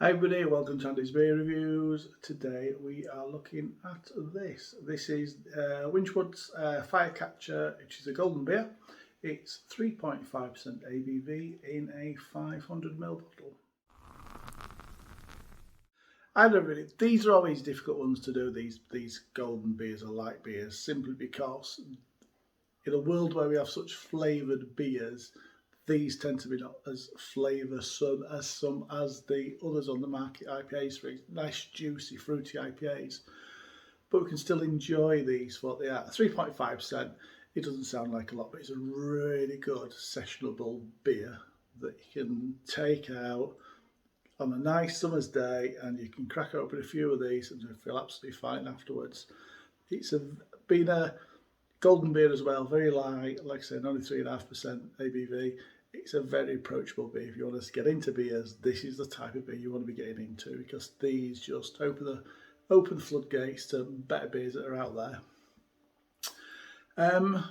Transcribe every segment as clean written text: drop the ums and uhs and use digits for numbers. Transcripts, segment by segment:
Hi everybody, welcome to Andy's Beer Reviews. Today we are looking at this. This is Wynchwood's Firecatcher, which is a golden beer. It's 3.5% ABV in a 500ml bottle. These are always difficult ones to do, these golden beers or light beers, simply because in a world where we have such flavoured beers, these tend to be not as flavoursome as the others on the market, IPAs, for nice, juicy, fruity IPAs. But we can still enjoy these for what they are. 3.5%, it doesn't sound like a lot, but it's a really good sessionable beer that you can take out on a nice summer's day and you can crack open a few of these and feel absolutely fine afterwards. It's been a golden beer as well, very light, like I said, only 3.5% ABV. It's a very approachable beer. If you want to get into beers, this is the type of beer you want to be getting into, because these just open the floodgates to better beers that are out there. I'm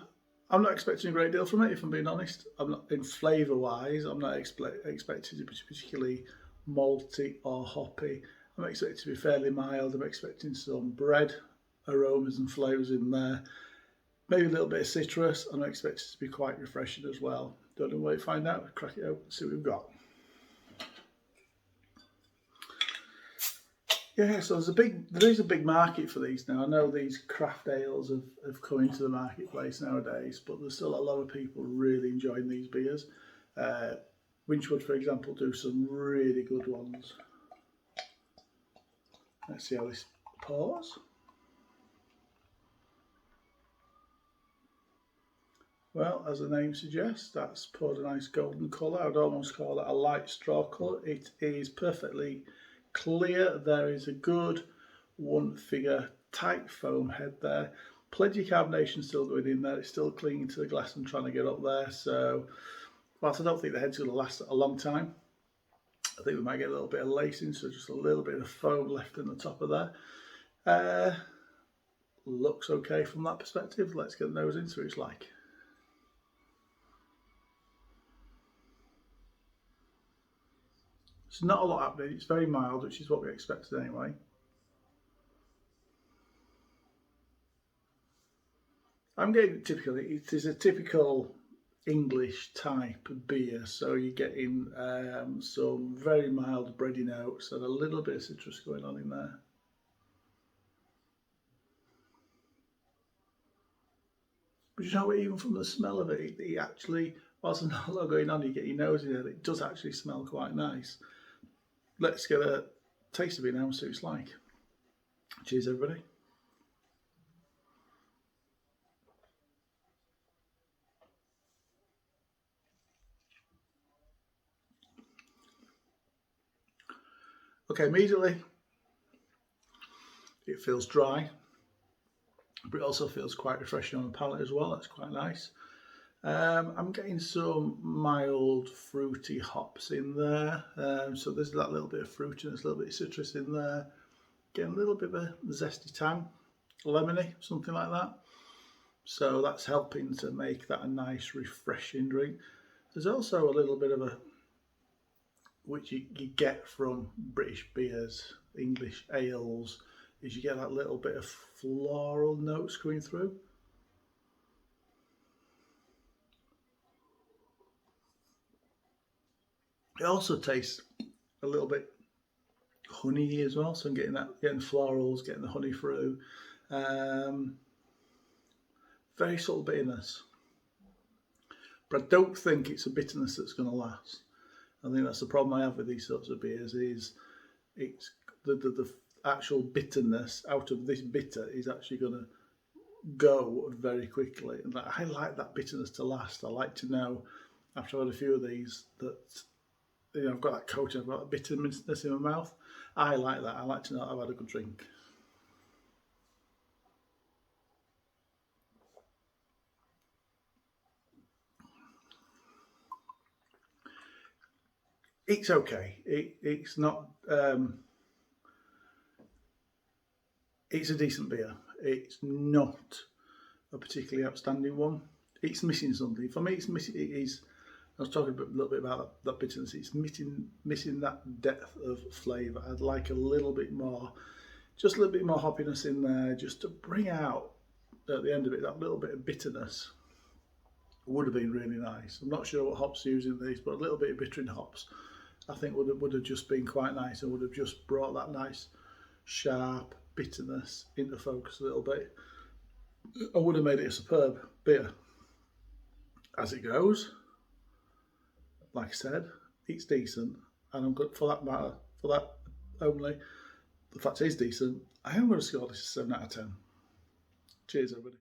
not expecting a great deal from it, if I'm being honest. I'm not, in flavour wise, I'm not expecting it to be particularly malty or hoppy. I'm expecting it to be fairly mild. I'm expecting some bread aromas and flavours in there. Maybe a little bit of citrus, and I expect it to be quite refreshing as well. Don't know where to find out. Crack it open, see what we've got. Yeah, so there is a big market for these now. I know these craft ales have come into the marketplace nowadays, but there's still a lot of people really enjoying these beers. Wynchwood, for example, do some really good ones. Let's see how this pours. Well, as the name suggests, that's poured a nice golden colour. I'd almost call that a light straw colour. It is perfectly clear. There is a good one-figure tight foam head there. Plenty of carbonation still going in there. It's still clinging to the glass and trying to get up there. So, whilst I don't think the head's going to last a long time, I think we might get a little bit of lacing, so just a little bit of foam left in the top of there. Looks okay from that perspective. Let's get the nose in, see what it's like. It's not a lot happening, it's very mild, which is what we expected anyway. I'm getting it is a typical English type of beer, so you're getting some very mild bready notes and a little bit of citrus going on in there. But you know what, even from the smell of it, it actually, whilst there's not a lot going on, you get your nose in it, it does actually smell quite nice. Let's get a taste of it now and see what it's like. Cheers, everybody. Okay, immediately it feels dry, but it also feels quite refreshing on the palate as well. That's quite nice. I'm getting some mild fruity hops in there, so there's that little bit of fruitiness, a little bit of citrus in there. Getting a little bit of a zesty tang, lemony, something like that. So that's helping to make that a nice, refreshing drink. There's also a little bit of which you get from British beers, English ales, is you get that little bit of floral notes coming through. It also tastes a little bit honey as well, so I'm getting florals, getting the honey through. Very subtle bitterness, but I don't think it's a bitterness that's going to last. I think that's the problem I have with these sorts of beers, is it's the actual bitterness out of this bitter is actually going to go very quickly. And I like that bitterness to last. I like to know, after I've had a few of these, that I've got that coating, I've got that bitterness in my mouth. I like that. I like to know I've had a good drink. It's okay. It's not. It's a decent beer. It's not a particularly outstanding one. It's missing something. For me, it is I was talking a little bit about that bitterness. It's missing that depth of flavour. I'd like a little bit more, just a little bit more hoppiness in there, just to bring out at the end of it that little bit of bitterness. Would have been really nice. I'm not sure what hops using these, but a little bit of bittering hops I think would have just been quite nice, and would have just brought that nice sharp bitterness into focus a little bit. I would have made it a superb beer. As it goes, like I said, it's decent, and I'm good for that matter. For that only, the fact it is decent, I am going to score this a 7 out of 10. Cheers, everybody.